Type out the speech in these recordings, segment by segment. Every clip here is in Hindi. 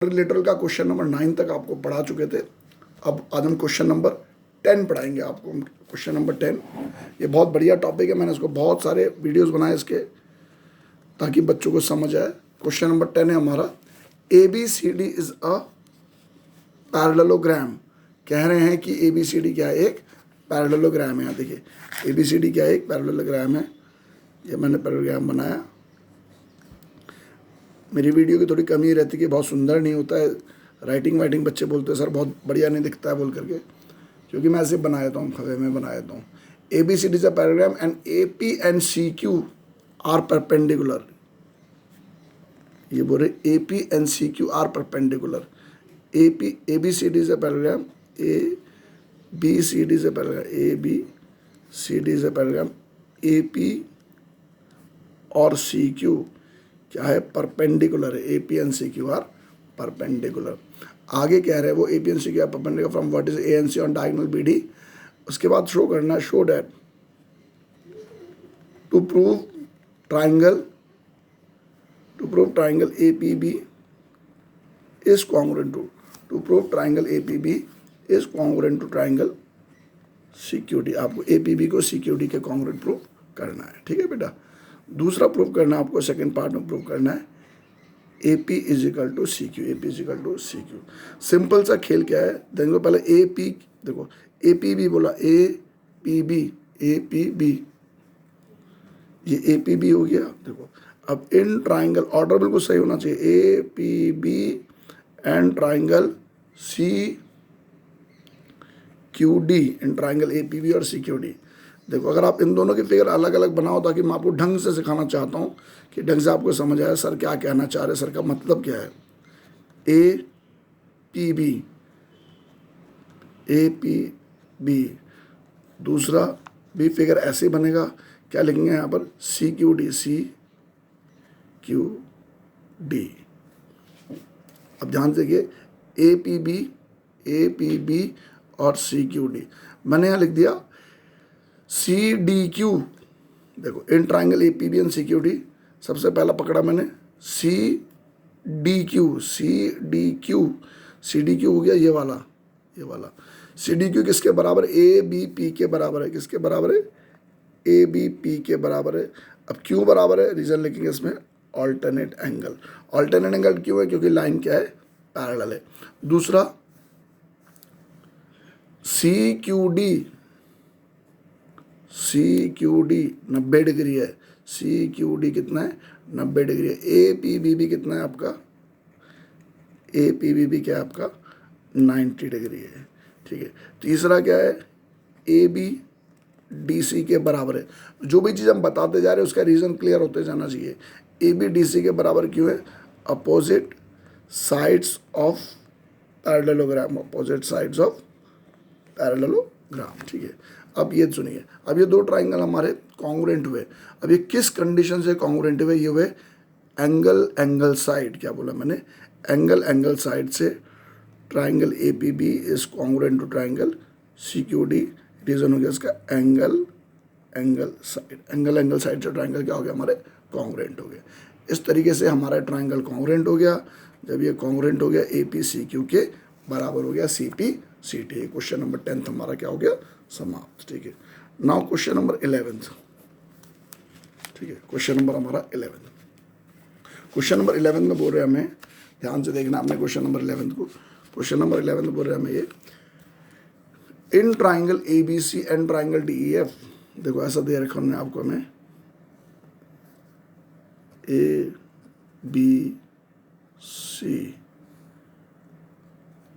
रिलेटरल का क्वेश्चन नंबर 9 तक आपको पढ़ा चुके थे। अब आज हम क्वेश्चन नंबर 10 पढ़ाएंगे आपको। क्वेश्चन नंबर 10 ये बहुत बढ़िया टॉपिक है। मैंने इसको बहुत सारे वीडियोस बनाए इसके ताकि बच्चों को समझ आए। क्वेश्चन नंबर 10 है हमारा, ABCD इज अ पैरेललोग्राम। कह रहे हैं कि ABCD क्या है, एक पैरेललोग्राम है। यहाँ देखिए ABCD क्या है, एक पैरेललोग्राम है। ये मैंने पैरेललोग्राम बनाया। मेरी वीडियो की थोड़ी कमी रहती है कि बहुत सुंदर नहीं होता है, राइटिंग वाइटिंग बच्चे बोलते हैं सर बहुत बढ़िया नहीं दिखता है बोल करके, क्योंकि मैं ऐसे बना देता हूँ, खवे में बना देता हूँ। ABCD is a parallelogram and AP and CQ are perpendicular. ये बोल रहे AP and CQ are perpendicular. ABCD is a parallelogram, ABCD is a parallelogram, ABCD is a parallelogram, AP और CQ क्या है, परपेंडिकुलर है। AP and CQ are perpendicular. आगे कह रहे हैं वो AP and CQ are perpendicular from what is ANC on diagonal BD। उसके बाद शो करना है, show that to prove triangle APB is congruent to prove triangle APB is congruent to triangle CQD। आपको APB को CQD के congruent प्रूव करना है, ठीक है बेटा। दूसरा प्रूव करना है आपको, सेकंड पार्ट में प्रूव करना है AP is equal to CQ, AP is equal to CQ। Simple सा खेल क्या है, देखो पहले AP, देखो APB बोला, APB, ये APB हो गया। देखो अब इन ट्राइंगल, ऑर्डर बिल्कुल सही होना चाहिए, APB and triangle CQD, in triangle APB और CQD। देखो अगर आप इन दोनों की फिगर अलग अलग बनाओ, ताकि मैं आपको ढंग से सिखाना चाहता हूँ कि ढंग से आपको समझ आए सर क्या कहना चाह रहे, सर का मतलब क्या है। APB, दूसरा भी फिगर ऐसे बनेगा, क्या लिखेंगे यहाँ पर, CQD। अब ध्यान से देखिए APB और CQD, मैंने यहाँ लिख दिया CDQ। देखो in triangle APB and CQD, सबसे पहला पकड़ा मैंने CDQ हो गया, ये वाला CDQ किसके बराबर, ABP के बराबर है। किसके बराबर है, ABP के बराबर है। अब क्यों बराबर है, रीजन लिखेंगे इसमें, ऑल्टरनेट एंगल। ऑल्टरनेट एंगल क्यों है, क्योंकि लाइन क्या है, पैरेलल है। दूसरा CQD 90 डिग्री है। CQD कितना है, 90 डिग्री है। APB भी कितना है आपका, APB भी क्या है आपका, 90 डिग्री है, ठीक है। तीसरा क्या है, ABDC के बराबर है। जो भी चीज़ हम बताते जा रहे हैं उसका रीज़न क्लियर होते जाना चाहिए। ABDC के बराबर क्यों है, opposite sides of parallelogram, opposite sides of parallelogram, ठीक है। अब ये सुनिए, अब ये दो ट्राइंगल हमारे कॉन्ग्रुएंट हुए। अब ये किस कंडीशन से कॉन्ग्रुएंट हुए, ये हुए एंगल साइड। क्या बोला मैंने, एंगल साइड से triangle APB is congruent to triangle CQD। Reason हो गया इसका एंगल साइड से ट्राइंगल क्या हो गया, हमारे कॉन्ग्रुएंट हो गए। इस तरीके से हमारा ट्राइंगल कॉन्ग्रुएंट हो गया। जब ये कॉन्ग्रुएंट हो गया, APCQ के बराबर हो गया CPCT। क्वेश्चन नंबर 10 हमारा क्या हो गया, समाप्त, ठीक है। नाउ क्वेश्चन नंबर 11, ठीक है। क्वेश्चन नंबर हमारा 11, क्वेश्चन नंबर 11 में बोल रहे हैं हमें, ध्यान से देखना आपने क्वेश्चन नंबर 11 को। क्वेश्चन नंबर 11 में बोल रहे हैं हमें ये, इन triangle ABC and triangle DEF। देखो ऐसा दे रखा हमने आपको, हमें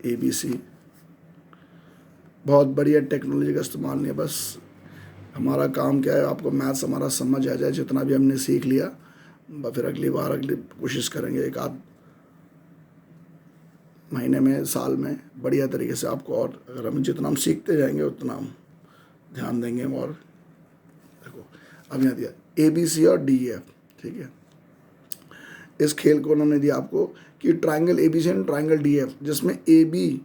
ABC बहुत बढ़िया टेक्नोलॉजी का इस्तेमाल नहीं है, बस हमारा काम क्या है, आपको मैथ्स हमारा समझ आ जाए, जितना भी हमने सीख लिया फिर अगली कोशिश करेंगे एक आध महीने में, साल में बढ़िया तरीके से आपको, और अगर हम जितना हम सीखते जाएंगे उतना हम ध्यान देंगे। और देखो अब यहाँ दिया ABC और DEF, ठीक है। इस खेल को उन्होंने दिया आपको कि triangle ABC and triangle DEF, जिसमें AB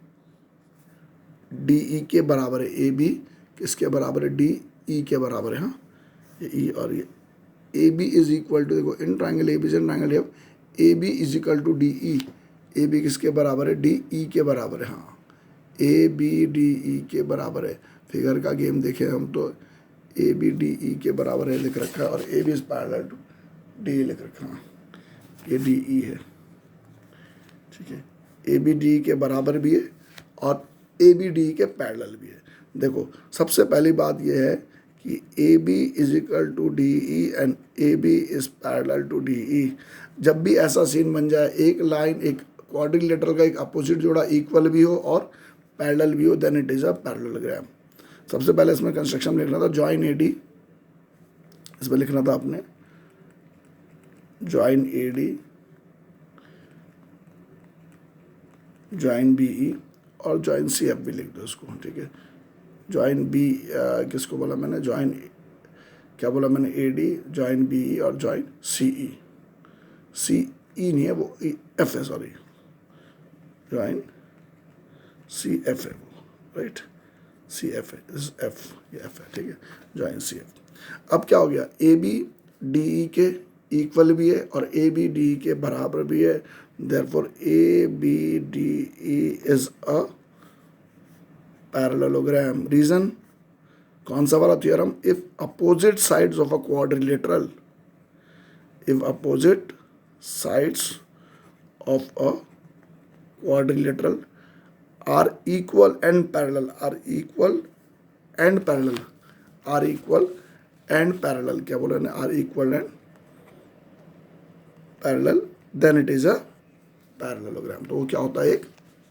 DE के बराबर है। AB किसके बराबर है, DE के बराबर है। हाँ, ये E और ये AB इज इक्वल टू, देखो in triangle ABC and triangle DEF AB is equal to DE, A B किसके बराबर है, डी ई के बराबर है। हाँ, ए बी डी ई के बराबर है। फिगर का गेम देखें हम तो ए बी डी ई के बराबर है लिख रखा है, और A B is parallel to D लिख रखा है। ये डी ई है, ठीक है। ए बी डी के बराबर भी है और ए बी डी के पैरेलल भी है। देखो सबसे पहली बात यह है कि A B is equal to D E and A B is parallel to D E. जब भी ऐसा सीन बन जाए, एक लाइन, एक क्वाड्रिलेटरल का एक अपोजिट जोड़ा इक्वल भी हो और पैरेलल भी हो, then it is a parallelogram. सबसे पहले इसमें कंस्ट्रक्शन लिखना था, जॉइन ए डी, इसमें लिखना था आपने join A D, join B E और जॉइन सी एफ भी लिख दो इसको, ठीक है। जॉइन बी किसको बोला मैंने, जॉइन क्या बोला मैंने, A D, join B E और जॉइन सी ई। सी ई नहीं है वो, एफ है, सॉरी, जॉइन सी एफ है वो, राइट, सी एफ है, एफ, ये एफ है, ठीक है, जॉइन सी एफ। अब क्या हो गया, ए बी डी ई के इक्वल भी है और ए बी डी ई के बराबर भी है, therefore A B D E is a parallelogram. Reason कौन सा वाला theorem, if opposite sides of a quadrilateral, if opposite sides of a quadrilateral are equal and parallel, क्या बोला ना, are equal and parallel, then it is a parallelogram। तो वो क्या होता है, एक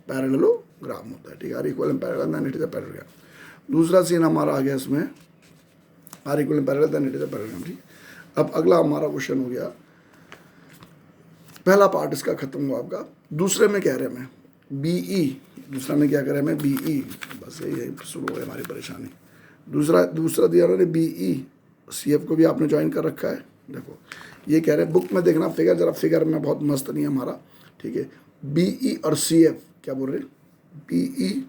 पैरेललोग्राम होता है, ठीक है, are equal and parallel then it is a parallelogram। दूसरा सीन हमारा आ गया इसमें, are equal and parallel then it is a parallelogram, ठीक। अब अगला हमारा क्वेश्चन हो गया, पहला पार्ट इसका खत्म हुआ आपका। दूसरे में कह रहे हैं मैं बीई, दूसरा में क्या कह रहे हैं मैं बीई, बस यही शुरू हो गई हमारी परेशानी। दूसरा दिया उन्होंने बीई, सी एफ को भी आपने ज्वाइन कर रखा है। देखो ये कह रहे हैं, बुक में देखना फिगर, जरा फिगर में बहुत मस्त नहीं है हमारा, ठीक है। बीई और सी एफ क्या बोल रहे हैं, B E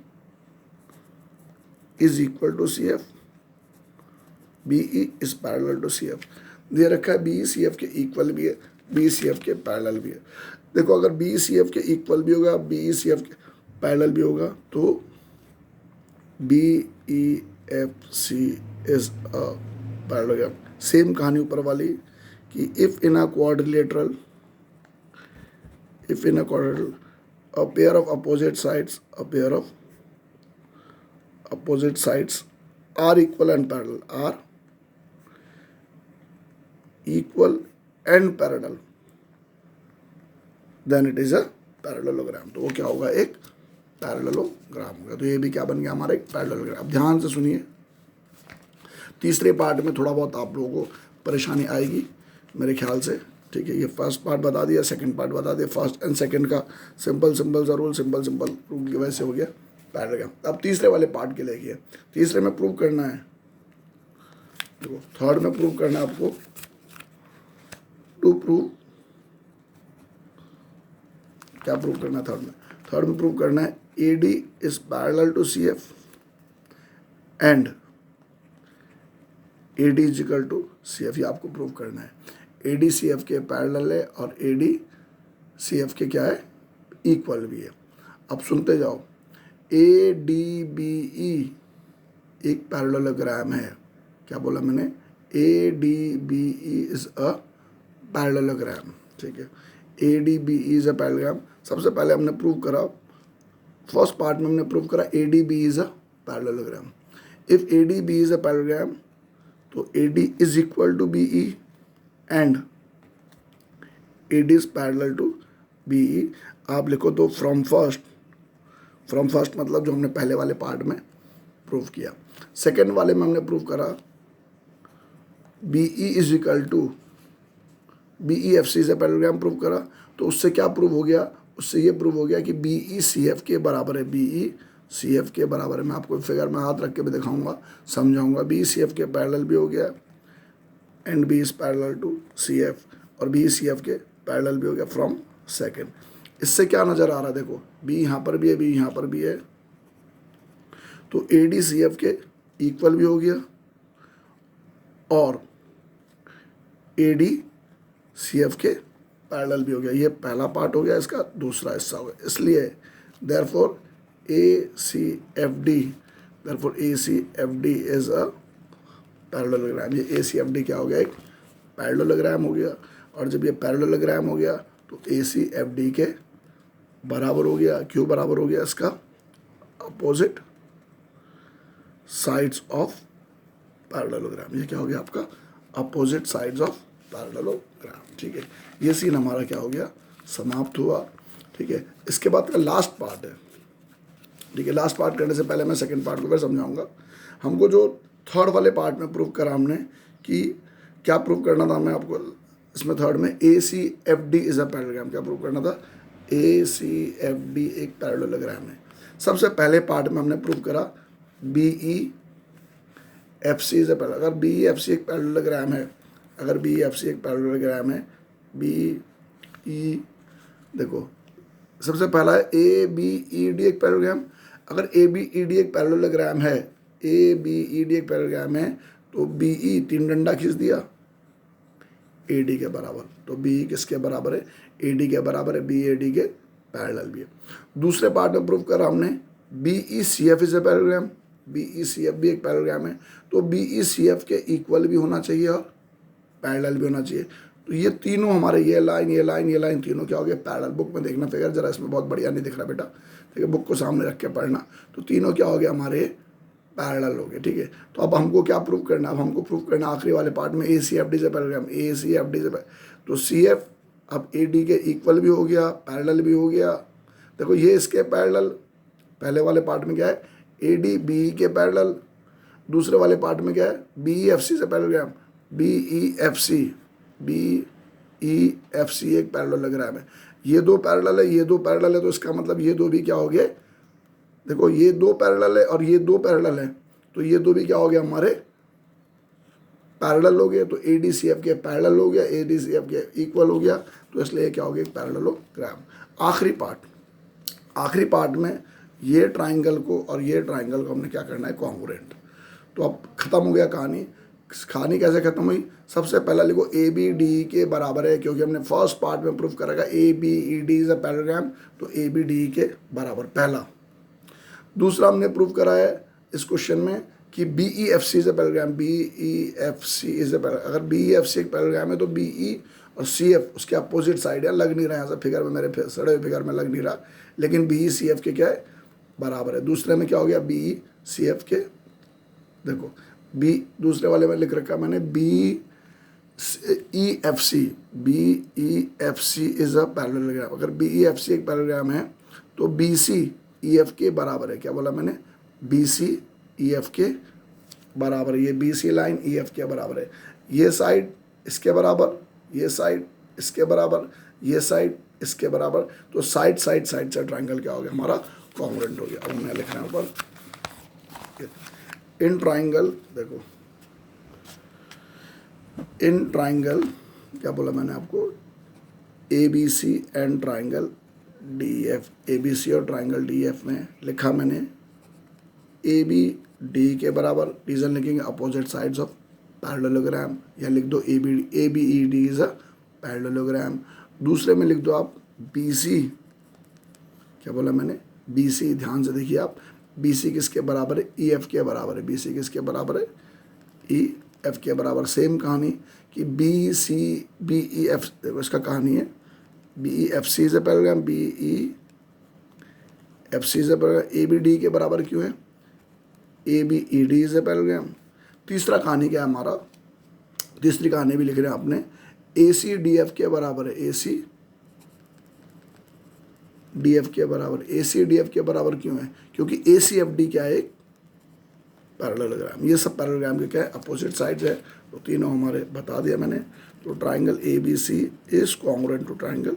is equal to C F, B E is parallel to C F दे रखा है। बी सी एफ के इक्वल भी है, बी सी एफ के पैरेलल भी है। देखो अगर बी सी एफ के इक्वल भी होगा, बी सी एफ के पैरेलल भी होगा, तो B E F C is a parallelogram. Same कहानी ऊपर वाली कि if in a quadrilateral, a pair of opposite sides are equal and parallel, then it is a parallelogram. तो वो क्या होगा, एक पैरेललोग्राम होगा। तो ये भी क्या बन गया हमारा, एक पैरेललोग्राम। अब ध्यान से सुनिए, तीसरे पार्ट में थोड़ा बहुत आप लोगों को परेशानी आएगी मेरे ख्याल से, ठीक है। ये फर्स्ट पार्ट बता दिया, सेकंड पार्ट बता दिया, फर्स्ट एंड सेकंड का सिंपल सा रूल, सिंपल रूल की वजह से हो गया पैरेललोग्राम। अब तीसरे वाले पार्ट के लिए तीसरे में प्रूव करना है, देखो थर्ड में प्रूव करना है आपको, टू प्रूव, क्या प्रूव करना है थर्ड में प्रूव करना है A D is parallel to C F and A D is equal to C F. ये आपको प्रूव करना है, ए डी सी एफ के पैरेलल है और ए डी सी एफ के क्या है, इक्वल भी है। अब सुनते जाओ, ए डी बी ई एक पैरेललोग्राम है, क्या बोला मैंने, A D B E is a parallelogram, ठीक है। A D B E is a parallelogram. सबसे पहले हमने प्रूव करा, फर्स्ट पार्ट में हमने प्रूव करा A D B is a parallelogram. If A D B is a parallelogram, तो A D is equal to B E and A D is parallel to B E. आप लिखो तो फ्रॉम फर्स्ट मतलब जो हमने पहले वाले पार्ट में प्रूव किया। सेकेंड वाले में हमने प्रूव करा B E is equal to B E F C से पैरेललोग्राम प्रूव करा। तो उससे क्या प्रूव हो गया, उससे ये प्रूव हो गया कि बी ई सी एफ के बराबर है, बी ई सी एफ के बराबर है। मैं आपको फिगर में हाथ रख के भी दिखाऊंगा, समझाऊंगा। बी सी एफ के पैरेलल भी हो गया and B is parallel to C F, और बी सी एफ के पैरेलल भी हो गया फ्रॉम सेकेंड। इससे क्या नज़र आ रहा है, देखो बी यहाँ पर भी है, बी यहाँ पर भी है, तो ए डी सी एफ के इक्वल भी हो गया और ए डी सी एफ के पैरेलल भी हो गया। ये पहला पार्ट हो गया, इसका दूसरा हिस्सा हो गया। इसलिए therefore ACFD, therefore ACFD is a parallelogram. ये ACFD क्या हो गया, एक पैरेललोग्राम हो गया। और जब ये पैरेललोग्राम हो गया तो ACFD के बराबर हो गया। क्यों बराबर हो गया, इसका अपोजिट साइड्स ऑफ पैरेललोग्राम। ये क्या हो गया आपका, अपोजिट साइड्स ऑफ पैरेललोग्राम। ठीक है, ये सीन हमारा क्या हो गया, समाप्त हुआ। ठीक है, इसके बाद का लास्ट पार्ट है। ठीक है, लास्ट पार्ट करने से पहले मैं सेकंड पार्ट को फिर समझाऊंगा। हमको जो थर्ड वाले पार्ट में प्रूव करा हमने कि क्या प्रूव करना था हमें आपको इसमें थर्ड में, ACFD इज अ पैरेललोग्राम। क्या प्रूव करना था, ACFD एक पैरेललोग्राम है। सबसे पहले पार्ट में हमने प्रूव करा BEFC इज अ पैरेललोग्राम। अगर BEFC एक पैरेललोग्राम है, अगर BEFC एक पैरेललोग्राम है, BE देखो सबसे पहला है ABED एक पैरेललोग्राम। अगर ABED एक पैरेललोग्राम है, ABED एक पैरेललोग्राम है तो BE तीन डंडा खींच दिया AD के बराबर। तो BE किसके बराबर है, AD के बराबर है। BAD के पैरेलल भी है। दूसरे पार्ट में प्रूव करा हमने BECF is a parallelogram. BECF भी एक पैरेललोग्राम है। तो BECF के इक्वल भी होना चाहिए और पैरेलल भी होना चाहिए। तो ये तीनों हमारे, ये लाइन ये लाइन ये लाइन, तीनों क्या हो गए, पैरेलल। बुक में देखना फिगर जरा, इसमें बहुत बढ़िया नहीं दिख रहा बेटा। ठीक है, बुक को सामने रख के पढ़ना। तो तीनों क्या हो गए, हमारे पैरेलल हो गए। ठीक है, तो अब हमको क्या प्रूव करना है, अब हमको प्रूव करना आखिरी वाले पार्ट में ACFD से पैरेललोग्राम, ACFD से तो CF अब AD के इक्वल भी हो गया, पैरेलल भी हो गया। देखो ये इसके पैरेलल, पहले वाले पार्ट में क्या है, AD BE के पैरेलल। दूसरे वाले पार्ट में क्या है, BEFC से पैरेललोग्राम, BEFC एक पैरेललोग्राम है। ये दो पैरेलल है, ये दो पैरेलल है, तो इसका मतलब ये दो भी क्या हो गए, देखो ये दो पैरेलल है और ये दो पैरेलल है, तो ये दो भी क्या हो गया, हमारे पैरेलल हो गए। तो ADCF के पैरेलल हो गया, ADCF के इक्वल हो गया, तो इसलिए क्या हो गया, पैरेललोग्राम। आखिरी पार्ट में ये ट्राइंगल को और ये ट्राइंगल को हमने क्या करना है, कॉन्ग्रुएंट। तो अब खत्म हो गया कहानी। कहानी कैसे खत्म हुई, सबसे पहला लिखो ABD के बराबर है, क्योंकि हमने फर्स्ट पार्ट में प्रूफ करा ABED इज अ पैरेललोग्राम, तो ABD के बराबर पहला। दूसरा हमने प्रूव करा है इस क्वेश्चन में कि BEFC is a parallelogram, BEFC is a parallelogram. अगर BEFC एक पैरेललोग्राम है तो BE और CF उसके अपोजिट साइड है, लग नहीं रहा है यहाँ से फिगर में, मेरे सड़े हुए फिगर में लग नहीं रहा, लेकिन BECF के क्या है, बराबर है। दूसरे में क्या हो गया, BECF के, देखो दूसरे वाले में लिख रखा मैंने BEFC इज अ पैरेललोग्राम। अगर BEFC एक पैरेललोग्राम है तो BCEF के बराबर है। क्या बोला मैंने, BCEF के बराबर है। ये BC लाइन EF के बराबर है। ये साइड इसके बराबर, ये साइड इसके बराबर, ये साइड इसके बराबर। तो साइड साइड साइड से ट्राइंगल क्या हो गया, हमारा कॉन्ग्रुएंट हो गया। अब मैं लिख रहा हूँ ऊपर इन ट्राइंगल, देखो इन ट्राइंगल क्या बोला मैंने आपको, ABC and triangle DF, ABC और ट्राइंगल DF में लिखा मैंने ABD के बराबर, रीजन लिखेंगे अपोजिट साइड्स ऑफ पैरेललोग्राम, या लिख दो ABED इज अ पैरेललोग्राम। दूसरे में लिख दो आप BC, क्या बोला मैंने, BC, ध्यान से देखिए आप, BC किसके बराबर है, EF के बराबर है। BC किसके बराबर है, EF के बराबर। सेम कहानी कि BEF, देखो इसका कहानी है BEFC is a parallelogram, BEFC is a parallelogram. ABD के बराबर क्यों है, ABED इज अ पैरेललोग्राम। तीसरा कहानी क्या है हमारा, तीसरी कहानी भी लिख रहे हैं आपने, ACDF के बराबर है, ACDF के बराबर। ACDF के बराबर क्यों है, क्योंकि ACFD क्या है, एक पैरेललोग्राम। ये सब पैरेललोग्राम के क्या है, अपोजिट साइड्स है। तो तीनों हमारे बता दिया मैंने। तो triangle ABC is congruent to triangle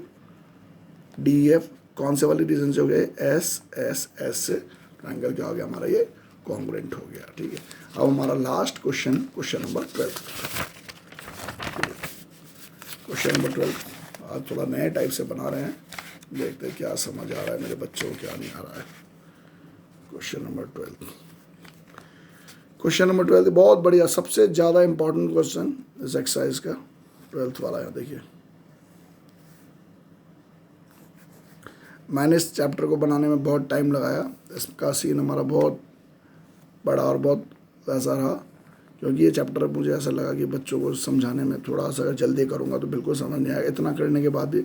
DF, कौन से वाली रीजन से हो गए, SSS से ट्राइंगल क्या हो गया हमारा, ये कॉन्ग्रुएंट हो गया। ठीक है, अब हमारा last question, question number 12। Question number 12 आज थोड़ा नए टाइप से बना रहे हैं, देखते हैं क्या समझ आ रहा है मेरे बच्चों को, क्या नहीं आ रहा है। क्वेश्चन नंबर 12, क्वेश्चन नंबर 12 बहुत बढ़िया, सबसे ज़्यादा इंपॉर्टेंट क्वेश्चन इस एक्सरसाइज का 12th वाला है। देखिए मैंने इस चैप्टर को बनाने में बहुत टाइम लगाया, इसका सीन हमारा बहुत बड़ा और बहुत वैसा रहा, क्योंकि ये चैप्टर मुझे ऐसा लगा कि बच्चों को समझाने में थोड़ा सा जल्दी करूँगा तो बिल्कुल समझ नहीं आया। इतना करने के बाद भी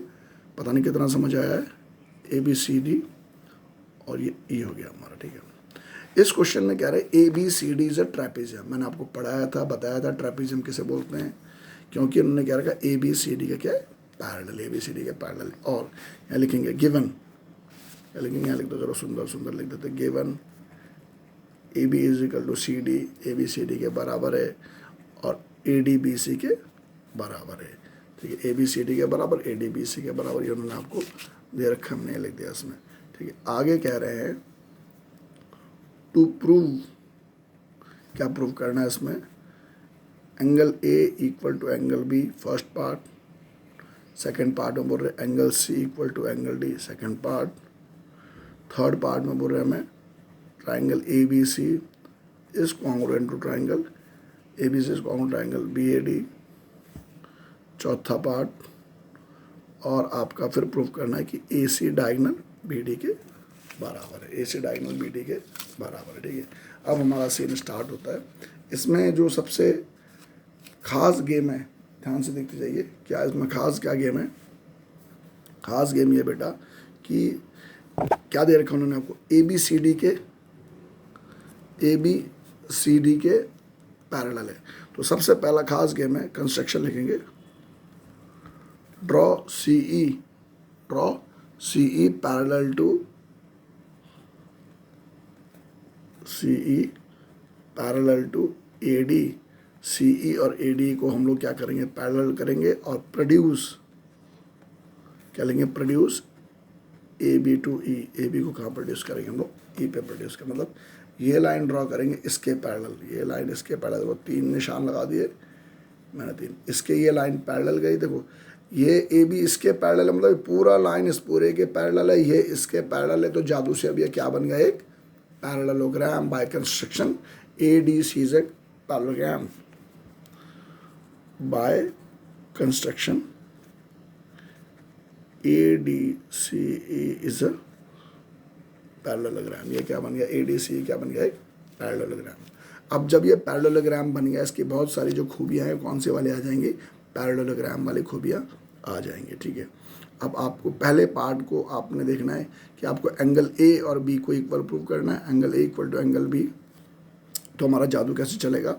पता नहीं कितना समझ आया है। ABCD और ये E हो गया हमारा, ठीक है। इस क्वेश्चन में कह रहे हैं ABCD इज अ ट्रेपेजियम। मैंने आपको पढ़ाया था, बताया था ट्रेपेजियम किसे बोलते हैं, क्योंकि उन्होंने क्या रखा ABCD का क्या है, पैरेलल, ABCD के पैरेलल। और यहाँ लिखेंगे गिवन, क्या लिखेंगे, यहाँ लिख दो, जरा सुंदर सुंदर लिख देते, given AB is equal to CD, ABCD के बराबर है और ADBC के बराबर है, ठीक है। ABCD के बराबर, ADBC के बराबर, ये उन्होंने आपको दे रखा, हमने लिख दिया इसमें, ठीक है। आगे कह रहे हैं टू प्रूव, क्या प्रूव करना है इसमें, angle A equal to angle B first part, second part में बोल रहे angle C equal to angle D second part, third part में बोल रहे हैं हमें triangle ABC is congruent to triangle ABC is congruent triangle BAD, चौथा पार्ट। और आपका फिर प्रूव करना है कि AC डायगोनल BD के बराबर है, AC डायगोनल BD के बराबर है, ठीक है। अब हमारा सीन स्टार्ट होता है। इसमें जो सबसे खास गेम है, ध्यान से देखते जाइए, क्या इसमें खास क्या गेम है। खास गेम ये बेटा कि क्या दे रखा उन्होंने आपको, ABCD के पैरेलल है। तो सबसे पहला खास गेम है, कंस्ट्रक्शन लिखेंगे, draw CE parallel to AD। CE और AD को हम लोग क्या करेंगे, पैरेलल करेंगे और प्रोड्यूस, क्या लेंगे, produce AB to E। AB को कहाँ प्रोड्यूस करेंगे हम लोग, E पे प्रोड्यूस कर, मतलब ये लाइन ड्रॉ करेंगे इसके पैरेलल, ये लाइन इसके पैरेलल, वो 3 निशान लगा दिए मैंने, 3 इसके, ये लाइन पैरेलल गई, देखो ये AB इसके पैरेलल है, मतलब पूरा लाइन इस पूरे के पैरेलल है, ये इसके पैरेलल है। तो जादू से अब ये क्या बन गया, एक parallelogram by construction. ADC is a parallelogram by construction, ADCE is a parallelogram. ये क्या बन गया, ADCE क्या बन गया, एक पैरेललोग्राम। अब जब ये पैरेललोग्राम बन गया, इसकी बहुत सारी जो खूबियाँ हैं, कौन से वाले आ जाएंगी, पैरेललोग्राम वाली खूबियाँ आ जाएंगी, ठीक है। अब आपको पहले पार्ट को आपने देखना है कि आपको एंगल A और B को इक्वल प्रूव करना है, angle A equal to angle B। तो हमारा जादू कैसे चलेगा,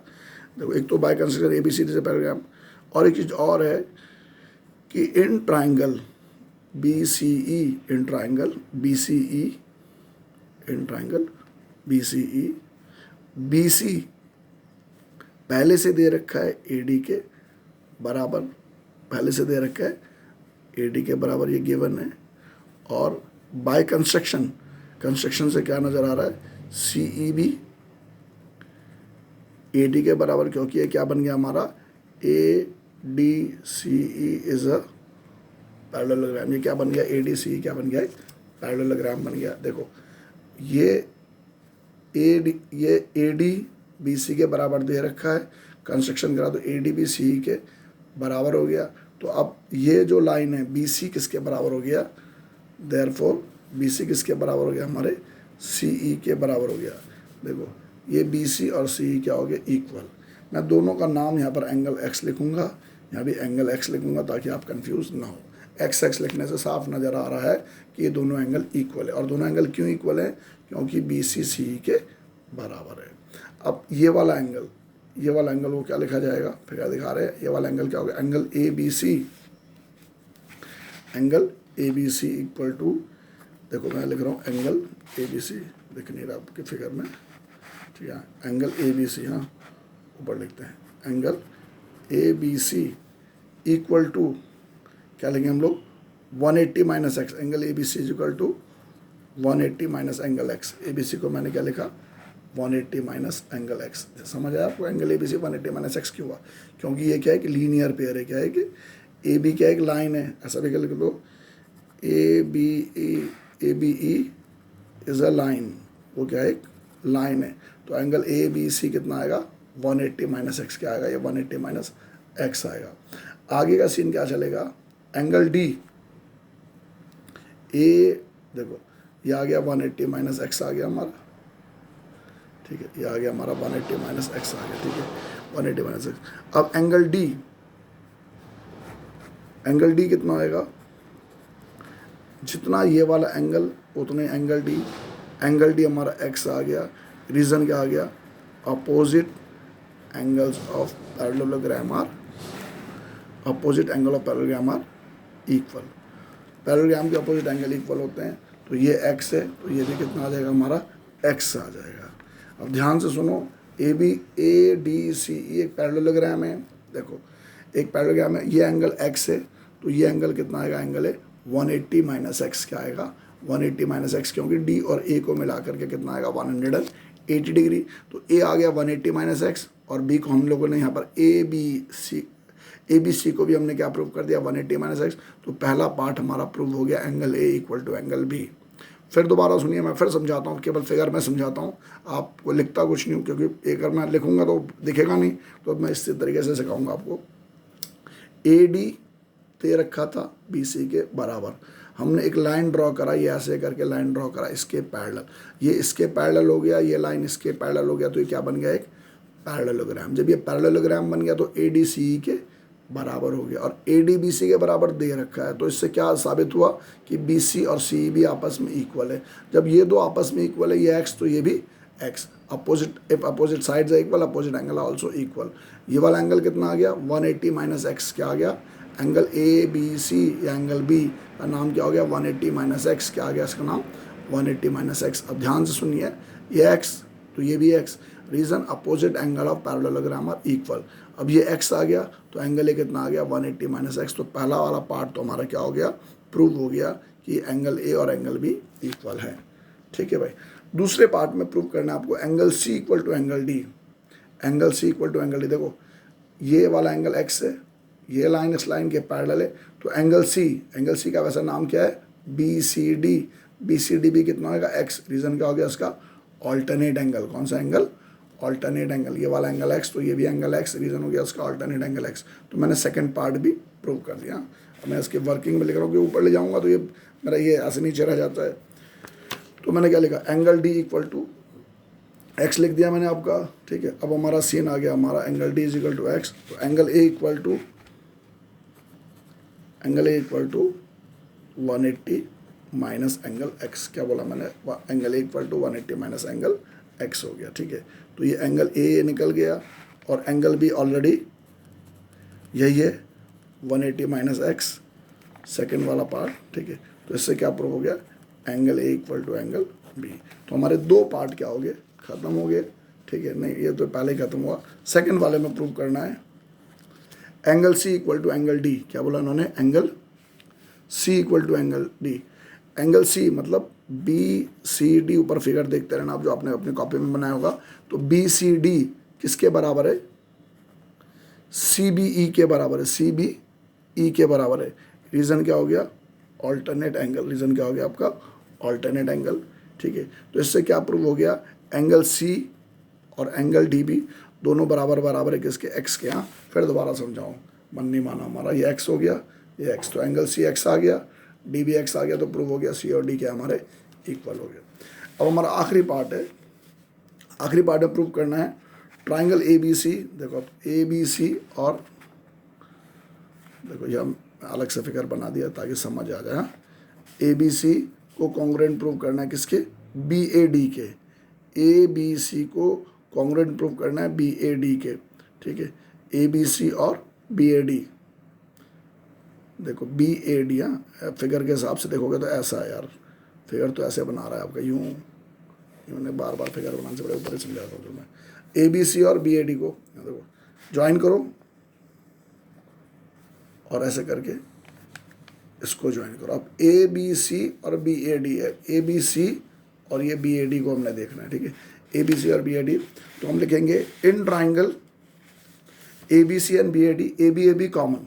देखो, एक तो बाय कंस्ट्रक्शन ABCD से पैरेललोग्राम, और एक चीज़ और है कि in triangle BCE, in triangle BCE, in triangle BCE, BC पहले से दे रखा है AD के बराबर, पहले से दे रखा है AD के बराबर, ये गिवन है। और बाय कंस्ट्रक्शन, कंस्ट्रक्शन से क्या नज़र आ रहा है, CE भी AD के बराबर, क्योंकि ये क्या बन गया हमारा, ADCE इज अ पैरेललोग्राम। ये क्या बन गया, ADCE क्या बन गया, पैरेललोग्राम बन गया। देखो ये ADBC के बराबर दे रखा है, कंस्ट्रक्शन करा तो ADBCE के बराबर हो गया। तो अब ये जो लाइन है BC किसके बराबर हो गया, देयरफॉर BC किसके बराबर हो गया, हमारे CE के बराबर हो गया। देखो ये BC और CE क्या हो गया, इक्वल। मैं दोनों का नाम यहाँ पर एंगल X लिखूँगा, यहाँ भी एंगल X लिखूँगा, ताकि आप कंफ्यूज ना हो। X लिखने से साफ नज़र आ रहा है कि ये दोनों एंगल इक्वल है। और दोनों एंगल क्यों इक्वल है, क्योंकि BC CE के बराबर है। अब ये वाला एंगल वो क्या लिखा जाएगा, फिर क्या दिखा रहे हैं, ये वाला एंगल क्या होगा, एंगल ABC इक्वल टू, देखो मैं लिख रहा हूँ एंगल ABC, दिख नहीं रहा आपके फिगर में, ठीक है, एंगल ABC, हाँ ऊपर लिखते हैं, एंगल ABC इक्वल टू क्या लिखेंगे हम लोग, 180 minus X. Angle ABC is equal to 180 minus angle X। ABC को मैंने क्या लिखा, 180 माइनस एंगल X। समझ आया आपको, एंगल ABC 180 माइनस एक्स क्यों हुआ, क्योंकि ये क्या है कि लीनियर पेयर है, क्या है कि AB क्या एक लाइन है, ऐसा भी क्या लिख दो, ABE इज अ लाइन, वो क्या है, एक लाइन है। तो एंगल ABC कितना आएगा, 180 माइनस एक्स, क्या आएगा, ये 180 माइनस एक्स आएगा। आगे का सीन क्या चलेगा, एंगल D, देखो ये आ गया 180 माइनस एक्स आ गया हमारा, ठीक है, ये आ गया हमारा 180 माइनस एक्स आ गया, ठीक है, 180 माइनस एक्स। अब एंगल डी, एंगल डी कितना आएगा, जितना ये वाला एंगल उतने एंगल डी, एंगल डी हमारा एक्स आ गया। रीज़न क्या आ गया, opposite angles of parallelogram are, opposite angle of parallelogram are equal. Parallelogram के अपोजिट एंगल इक्वल होते हैं, तो ये एक्स है तो ये भी कितना आ जाएगा हमारा, एक्स आ जाएगा। अब ध्यान से सुनो, ए बी ए डी सी एक पैरेललोग्राम है, देखो एक पैरेललोग्राम है, ये एंगल एक्स है तो ये एंगल कितना आएगा, एंगल है 180 माइनस एक्स, क्या आएगा 180 माइनस एक्स, क्योंकि डी और ए को मिला करके कितना आएगा 180 डिग्री। तो ए आ गया 180 माइनस एक्स और बी को हम लोगों ने यहाँ पर ए बी सी को भी हमने क्या प्रूव कर दिया 180 माइनस एक्स। तो पहला पार्ट हमारा प्रूव हो गया, angle A equal to angle B. फिर दोबारा सुनिए, मैं फिर समझाता हूँ, केवल फिगर में समझाता हूँ, आपको लिखता कुछ नहीं हूँ, क्योंकि एक अगर मैं लिखूँगा तो दिखेगा नहीं, तो मैं इस तरीके से सिखाऊंगा आपको। ए डी दे रखा था बी सी के बराबर, हमने एक लाइन ड्रॉ करा, ये ऐसे करके लाइन ड्रॉ करा इसके पैरेलल, ये इसके पैरेलल हो गया, ये लाइन इसके पैरेलल हो गया, तो ये क्या बन गया, एक पैरेललोग्राम। जब ये पैरेललोग्राम बन गया तो ए डी सी के बराबर हो गया, और ए डी बी सी के बराबर दे रखा है, तो इससे क्या साबित हुआ कि बी सी और सी भी आपस में इक्वल है। जब ये दो आपस में इक्वल है, ये एक्स तो ये भी X, opposite if opposite sides are equal opposite angle also equal. ये वाला एंगल कितना आ गया 180 माइनस एक्स, क्या आ गया एंगल ए बी सी या एंगल बी का नाम क्या हो गया 180 माइनस एक्स, क्या आ गया इसका नाम 180 माइनस एक्स। अब ध्यान से सुनिए, ये एक्स तो ये भी X, reason opposite angle of parallelogram are equal. अब ये एक्स आ गया तो एंगल ए कितना आ गया 180 माइनस एक्स। तो पहला वाला पार्ट तो हमारा क्या हो गया, प्रूव हो गया कि एंगल ए और एंगल बी इक्वल है, ठीक है भाई। दूसरे पार्ट में प्रूव करना है आपको, angle C equal to angle D, angle C equal to angle D. देखो ये वाला एंगल एक्स है, ये लाइन इस लाइन के पैरेलल है, तो एंगल सी का वैसा नाम क्या है बी सी डी भी कितना होगा एक्स। रीजन क्या हो गया इसका, ऑल्टरनेट एंगल। कौन सा एंगल, ऑल्टरनेट एंगल। ये वाला एंगल एक्स तो ये भी एंगल एक्स, रीजन हो गया उसका ऑल्टरनेट एंगल एक्स। तो मैंने सेकंड पार्ट भी प्रूव कर दिया। अब मैं इसके वर्किंग में लिख रहा हूँ कि ऊपर ले जाऊँगा तो ये मेरा ये ऐसे नीचे रह जाता है। तो मैंने क्या लिखा, angle D equal to X लिख दिया मैंने आपका, ठीक है। अब हमारा सीन आ गया, हमारा angle D is equal to X, तो angle A equal to 180 minus angle X. क्या बोला मैंने, angle A equal to 180 minus angle X हो गया, ठीक है। तो ये एंगल ए निकल गया और एंगल बी ऑलरेडी यही है 180 माइनस एक्स, सेकेंड वाला पार्ट, ठीक है। तो इससे क्या प्रूव हो गया, angle A equal to angle B. तो हमारे दो पार्ट क्या हो गए, खत्म हो गए, ठीक है। नहीं ये तो पहले ही खत्म हुआ, सेकेंड वाले में प्रूव करना है angle C equal to angle D. क्या बोला उन्होंने, angle C equal to angle D. Angle C मतलब बी सी डी, ऊपर फिगर देखते रहना आप जो आपने अपनी कॉपी में बनाया होगा। तो बी सी डी किसके बराबर है, सी बी ई के बराबर है, सी बी ई के बराबर है। रीज़न क्या हो गया, ऑल्टरनेट एंगल। रीज़न क्या हो गया आपका, ऑल्टरनेट एंगल, ठीक है। तो इससे क्या प्रूव हो गया, एंगल सी और एंगल डी भी दोनों बराबर बराबर है किसके, एक्स के। यहाँ फिर दोबारा समझाऊँ, मन नहीं माना हमारा, ये एक्स हो गया, ये एक्स, तो एंगल सी एक्स आ गया, डी भी एक्स आ गया, तो प्रूव हो गया सी और डी क्या हमारे इक्वल हो गया। अब हमारा आखिरी पार्ट है, आखिरी पार्ट में प्रूव करना है ट्राइंगल ए बी सी। देखो ए बी सी और देखो ये हम अलग से फिगर बना दिया ताकि समझ आ जाए। ए बी सी को कॉन्ग्रुएंट प्रूव करना है किसके, बी ए डी के। ए बी सी को कॉन्ग्रुएंट प्रूव करना है बी ए डी के, ठीक है। ए बी सी और बी ए डी, देखो बी ए डी, हाँ फिगर के हिसाब से देखोगे तो ऐसा है यार, फिगर तो ऐसे बना रहा है आपका, यूँ ने बार बार फिगर बनाने से बड़े ऊपर ही समझाता हूँ जो मैं। ए बी सी और बी ए डी को देखो ज्वाइन करो और ऐसे करके इसको ज्वाइन करो। अब ए बी सी और बी ए डी है, ए बी सी और ये बी ए डी को हमने देखना है, ठीक है। ए बी सी और बी ए डी, तो हम लिखेंगे in triangle A B C and B A B common.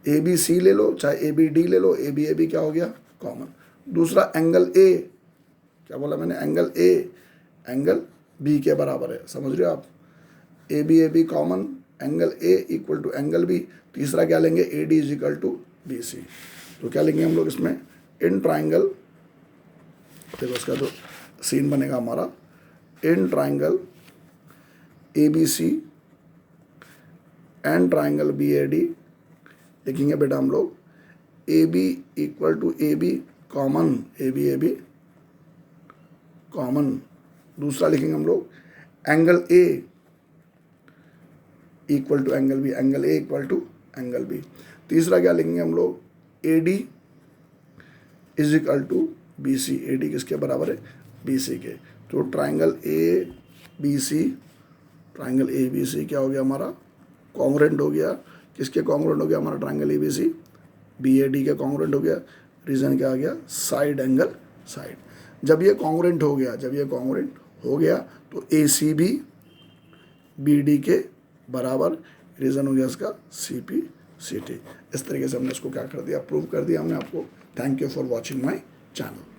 A B C ले लो चाहे ए बी डी ले लो, ए बी क्या हो गया कॉमन। दूसरा एंगल ए, क्या बोला मैंने, एंगल ए एंगल बी के बराबर है, समझ रहे हो आप। A B common, angle A equal to angle B. तीसरा क्या लेंगे, A D is equal to B C. तो क्या लेंगे हम लोग इसमें, इन ट्राइंगल देखो इसका तो सीन बनेगा हमारा, in triangle A B C and triangle B A D लिखेंगे बेटा हम लोग, A B equal to A B common, A B common. दूसरा लिखेंगे हम लोग angle A equal to angle B, angle A equal to angle B. तीसरा क्या लिखेंगे हम लोग, A D is equal to B C, A D किसके बराबर है, बी सी के। तो triangle A B C, triangle A B सी क्या हो गया हमारा, कॉन्ग्रुएंट हो गया। किसके कॉन्ग्रुएंट हो गया हमारा triangle A B C, B A D के कॉन्ग्रुएंट हो गया। रीजन क्या आ गया, साइड एंगल साइड। जब ये कॉन्ग्रुएंट हो गया, जब ये कॉन्ग्रुएंट हो गया तो ए सी भी बी डी के बराबर, रीजन हो गया इसका सी पी सी टी। इस तरीके से हमने इसको क्या कर दिया, प्रूव कर दिया हमने आपको। Thank you for watching my channel.